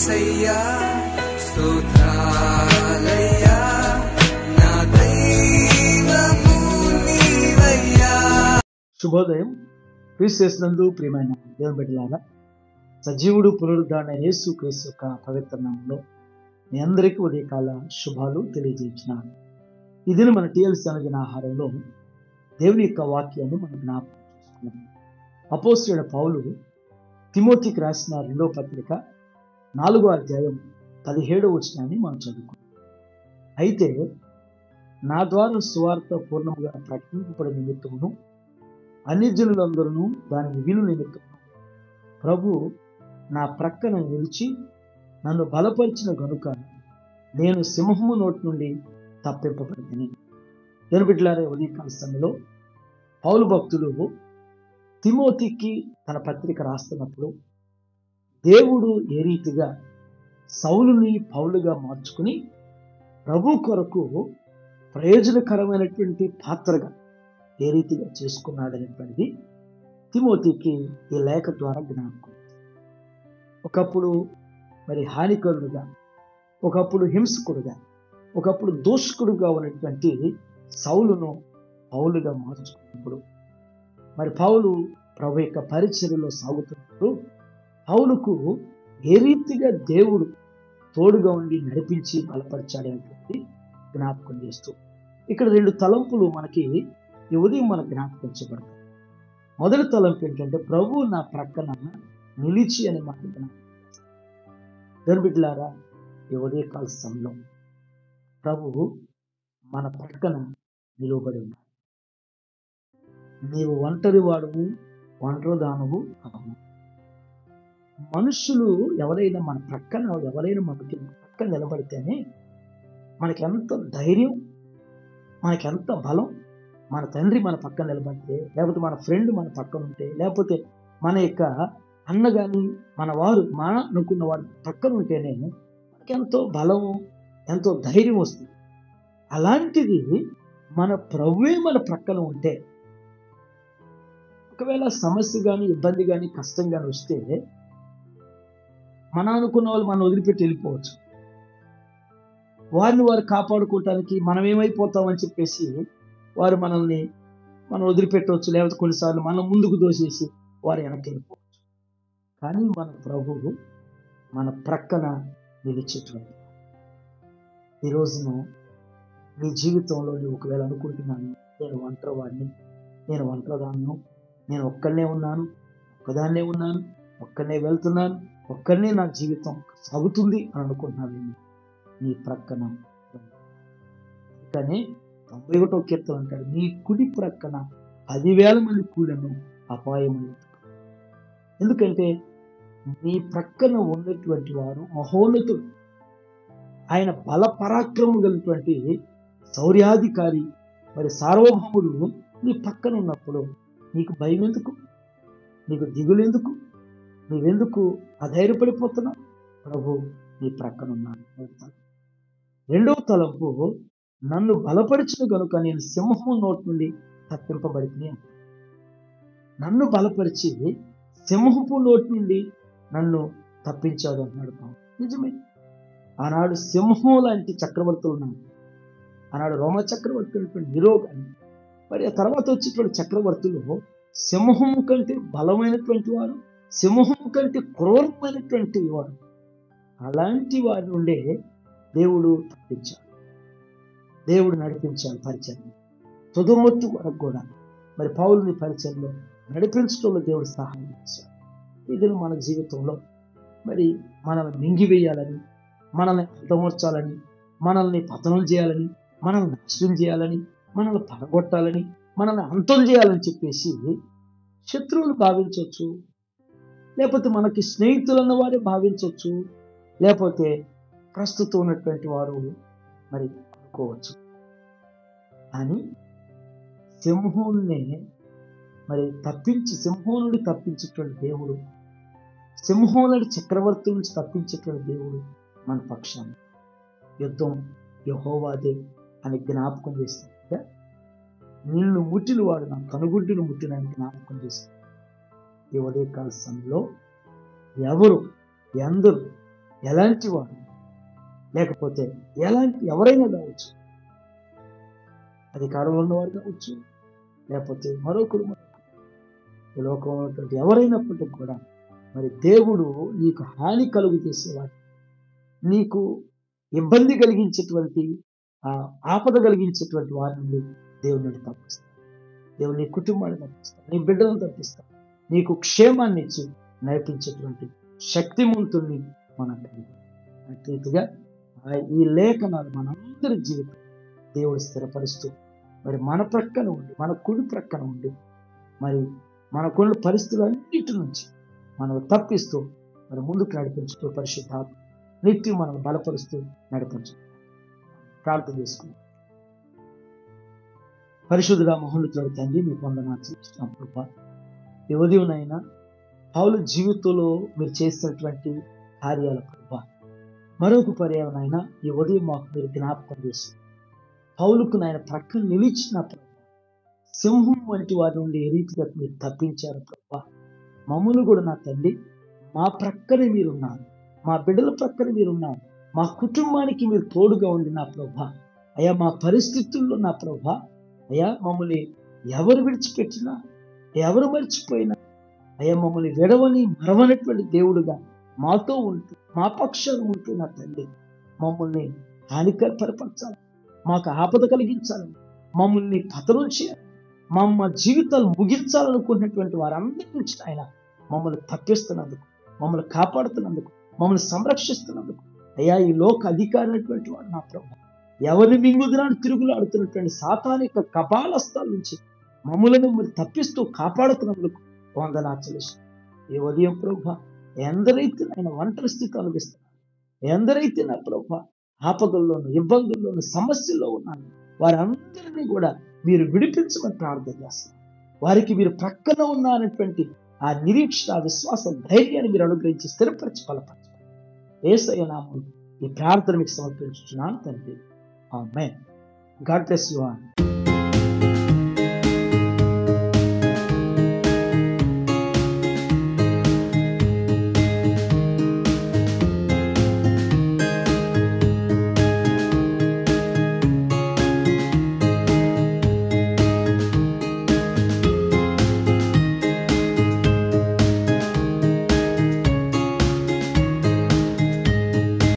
యేసయ్యా స్తోత్రాలయ్యా నా దైవము నీవయ్యా. శుభోదయం. క్రీస్తునందు ప్రియమైన దేవుని బిడ్డలారా, సజీవుడు పునరుద్ధారణ యేసు క్రీస్తు యొక్క పవిత్ర నామములో మీ అందరికీ ఉదయకాల శుభాలు తెలియజేస్తున్నాను. ఇది మన టీఎల్సీ అనుదిన ఆహారంలో దేవుని యొక్క వాక్యాన్ని మనం జ్ఞాపకం చేసుకున్నాం. అపోస్తలుడైన పౌలు తిమోతికి రాసిన 2వ పత్రిక 4వ అధ్యాయం 17వ వచనాన్ని మనం చదువుకున్నాం. అయితే నా ద్వారా సువార్త పూర్ణముగా ప్రకటింపబడే నిమిత్తమును అన్యజనులందరూ దానిని విను నిమిత్తమును ప్రభు నా ప్రక్కన నిలిచి నన్ను బలపరిచిన గనుక నేను సింహము నోటి నుండి తప్పింపబడింది. దేవుని బిడ్డలారా, ఉదయకాల సమయంలో పౌలు భక్తుడు తిమోతికి తన పత్రిక రాస్తున్నప్పుడు దేవుడు ఏ రీతిగా సౌలుని పౌలుగా మార్చుకుని ప్రభు కొరకు ప్రయోజనకరమైనటువంటి పాత్రగా ఏ రీతిగా చేసుకున్నాడనేటువంటిది తిమోతికి ఈ లేఖ ద్వారా జ్ఞాపకం. ఒకప్పుడు హానికరుడుగా, ఒకప్పుడు హింసకుడుగా, ఒకప్పుడు దోషకుడుగా ఉన్నటువంటి సౌలును పౌలుగా మార్చుకున్నప్పుడు పౌలు ప్రభు యొక్క పరిచర్యలో సాగుతున్నప్పుడు పౌలుకు ఏ రీతిగా దేవుడు తోడుగా ఉండి నడిపించి బలపరిచాడనేటువంటి జ్ఞాపకం చేస్తూ ఇక్కడ 2 తలంపులు మనకి ఈ ఉదయం మనకు జ్ఞాపకించబడతాయి. మొదటి తలంపు ఏంటంటే ప్రభు నా ప్రక్కన నిలిచి అని మాట జ్ఞాపకం. దేవుని బిడ్డలారా, ఈ ఉదయకాల సమయంలో ప్రభువు మన ప్రక్కన నిలువబడి ఉన్నాడు. నీవు ఒంటరి వాడువు, ఒంటరిదానవు కావు. మనుషులు ఎవరైనా మన ప్రక్కన మనకి ప్రక్కన నిలబడితేనే మనకెంత ధైర్యం, మనకెంత బలం. మన తండ్రి మన పక్కన నిలబడితే, లేకపోతే మన ఫ్రెండ్ మన పక్కన ఉంటే, లేకపోతే మన యొక్క అన్న కానీ మన వారు అనుకున్న వాడు పక్కన ఉంటేనే మనకెంతో బలము, ఎంతో ధైర్యం వస్తుంది. అలాంటిది మన ప్రభువే మన ప్రక్కన ఉంటే, ఒకవేళ సమస్య కానీ, ఇబ్బంది కానీ, కష్టం కానీ వస్తే మన అనుకున్న వాళ్ళు మనం వదిలిపెట్టి వెళ్ళిపోవచ్చు. వారిని వారు కాపాడుకోవటానికి మనం ఏమైపోతామని చెప్పేసి వారు మనం వదిలిపెట్టవచ్చు. లేకపోతే కొన్నిసార్లు మనం ముందుకు దోసేసి వారు వెనక్కి వెళ్ళిపోవచ్చు. కానీ మన ప్రభువు మన ప్రక్కన నిలిచేటువంటి. ఈ రోజున నీ జీవితంలో నువ్వు ఒకవేళ అనుకుంటున్నాను, నేను ఒంటరివాడిని, నేను ఒంటరిదాన్ని, నేను ఒక్కడనే ఉన్నాను, ఒక్కదాన్నే ఉన్నాను, ఒక్కడనే వెళ్తున్నాను, ఒక్కడనే నా జీవితం సాగుతుంది అని అనుకుంటున్నాను. నీ ప్రక్కన కానీ 91వ కీర్తన అంటాడు, నీ కుడి ప్రక్కన 10,000 మంది కూలను అపాయము. ఎందుకంటే నీ ప్రక్కన ఉన్నటువంటి వారు మహోన్నతుడు, ఆయన బల పరాక్రమం కలిగినటువంటి శౌర్యాధికారి, సార్వభౌముడు నీ పక్కన ఉన్నప్పుడు నీకు భయం ఎందుకు? నీకు దిగులు ఎందుకు? నువ్వెందుకు అధైర్యపడిపోతున్నావు? ప్రభు నీ ప్రక్కన ఉన్నాను. 2వ తలంపు, నన్ను బలపరిచిన కనుక నేను సింహం నోటి నుండి తప్పింపబడితే. నన్ను బలపరిచి సింహపు నోటి నుండి నన్ను తప్పించాడు అన్నాడు. నిజమే, ఆనాడు సింహం లాంటి చక్రవర్తులు ఉన్నారు. ఆనాడు రోమ చక్రవర్తి నిరో కానీ, ఆ తర్వాత వచ్చేటువంటి చక్రవర్తులు సింహము కంటే బలమైనటువంటి వారు, సింహము కంటే క్రూరమైనటువంటి వారు. అలాంటి వారి నుండే దేవుడు తప్పించాడు, దేవుడు నడిపించాడు పరిచయం. తుదమొత్తు వరకు కూడా పౌలుని పరిచయంలో నడిపించడంలో దేవుడు సహాయం చేశాడు. ఇది మన జీవితంలో మనల్ని మింగివేయాలని, మనల్ని అంతమర్చాలని, మనల్ని పతనం చేయాలని, మనల్ని నాశనం చేయాలని, మనల్ని పడగొట్టాలని, మనల్ని అంతం చేయాలని చెప్పేసి శత్రువులు భావించవచ్చు, లేకపోతే మనకి స్నేహితులు అన్న వారే భావించవచ్చు, లేకపోతే ప్రస్తుతం ఉన్నటువంటి వారు అనుకోవచ్చు. కానీ సింహంనే సింహం నుండి తప్పించేటువంటి దేవుడు, సింహం నుండి చక్రవర్తి నుంచి తప్పించేటువంటి దేవుడు మన పక్షాన్ని. యుద్ధం యెహోవాదే అని జ్ఞాపకం చేస్తాడు. నిన్ను ముట్టిన వాడు నా కనుగుడ్డును ముట్టినని జ్ఞాపకం చేస్తాడు. ఈ ఉదయకాల సమయంలో ఎవరు ఎందరు ఎలాంటి వాడు, లేకపోతే ఎవరైనా కావచ్చు, అధికారంలో ఉన్నవారు కావచ్చు, లేకపోతే మరొకరు ఈ లోకంలో ఉన్నటువంటి ఎవరైనప్పటికీ కూడా మరి దేవుడు నీకు హాని కలుగు చేసేవాడు, నీకు ఇబ్బంది కలిగించేటువంటి ఆపద కలిగించేటువంటి వారి నుండి దేవుడిని తప్పిస్తాడు. దేవుడు నీ కుటుంబాన్ని తప్పిస్తాడు, నీ బిడ్డలను తప్పిస్తాడు, నీకు క్షేమాన్ని ఇచ్చి నడిపించేటువంటి శక్తిమంతుల్ని మనం కలిగి అటు రీతిగా ఈ లేఖనాలు మనందరి జీవితం దేవుడు స్థిరపరుస్తూ మరి మన ప్రక్కన ఉండి, మన కుడి ప్రక్కన ఉండి, మరి మనకున్న పరిస్థితులన్నిటి నుంచి మనం తప్పిస్తూ మరి ముందుకు నడిపించుతూ పరిశుద్ధాత్మ నిత్యం మనం బలపరుస్తూ నడిపించు. ప్రార్థన చేసుకున్నాం. పరిశుద్ధుడా మహోన్నతుడు తండ్రి, మీకు వందనాలు చెల్లిస్తున్నాం కృప. ఈ ఉదయంనైనా పౌలు జీవితంలో మీరు చేసినటువంటి కార్యాల కృప మరొక పర్యావనైనా ఈ ఉదయం మాకు మీరు జ్ఞాపకం చేసి పౌలుకు నాయన ప్రక్కన నిలిచిన ప్రభు, సింహం వంటి వారి నుండి ఏ రీతిగా మీరు తప్పించారు ప్రభు. మమ్మల్ని కూడా నా తండ్రి మా ప్రక్కనే మీరున్నారు, మా బిడ్డల ప్రక్కన మీరున్నారు, మా కుటుంబానికి మీరు తోడుగా ఉండి నా ప్రభు. అయ్యా మా పరిస్థితుల్లో నా ప్రభు, అయ్యా మమ్మల్ని ఎవరు విడిచిపెట్టినా, ఎవరు మర్చిపోయినా, అయ్యా మమ్మల్ని విడవని మరవనటువంటి దేవుడుగా మాతో ఉంటూ మా పక్షాలు ఉంటూ నా తండ్రి మమ్మల్ని హానికరపరచాలి, మాకు ఆపద కలిగించాలని, మమ్మల్ని పతనం చేయాలి, మా జీవితాలు ముగించాలనుకున్నటువంటి వారందరి నుంచి ఆయన మమ్మల్ని తప్పిస్తున్నందుకు, మమ్మల్ని కాపాడుతున్నందుకు, మమ్మల్ని సంరక్షిస్తున్నందుకు అయ్యా ఈ లోక అధికారి అయినటువంటి వాడు నా ప్రభు, ఎవరిని మింగుదరాన్ని తిరుగులాడుతున్నటువంటి సాతానిక కపాలస్తాల నుంచి మమ్మల్ని మరి తప్పిస్తూ కాపాడుతున్నందుకు వందనాలు చెల్లిస్తున్నాను. ఈ ఉదయం ప్రభు ఎందరైతే ఆయన ఒంటరి స్థితి అనుభవిస్తున్నారు, ఎందరైతే నా ప్రభు ఆపదల్లోను, ఇబ్బందుల్లోను, సమస్యల్లో ఉన్నాను, వారందరినీ కూడా మీరు విడిపించమని ప్రార్థన చేస్తున్నారు. వారికి మీరు ప్రక్కన ఉన్నారనేటువంటి ఆ నిరీక్షణ, విశ్వాసం, ధైర్యాన్ని మీరు అనుగ్రహించి స్థిరపరిచి బలపరచండి. యేసయ్య నామములో ఈ ప్రార్థన మీకు సమర్పించుచున్నాను తండ్రి. Amen. God bless you all.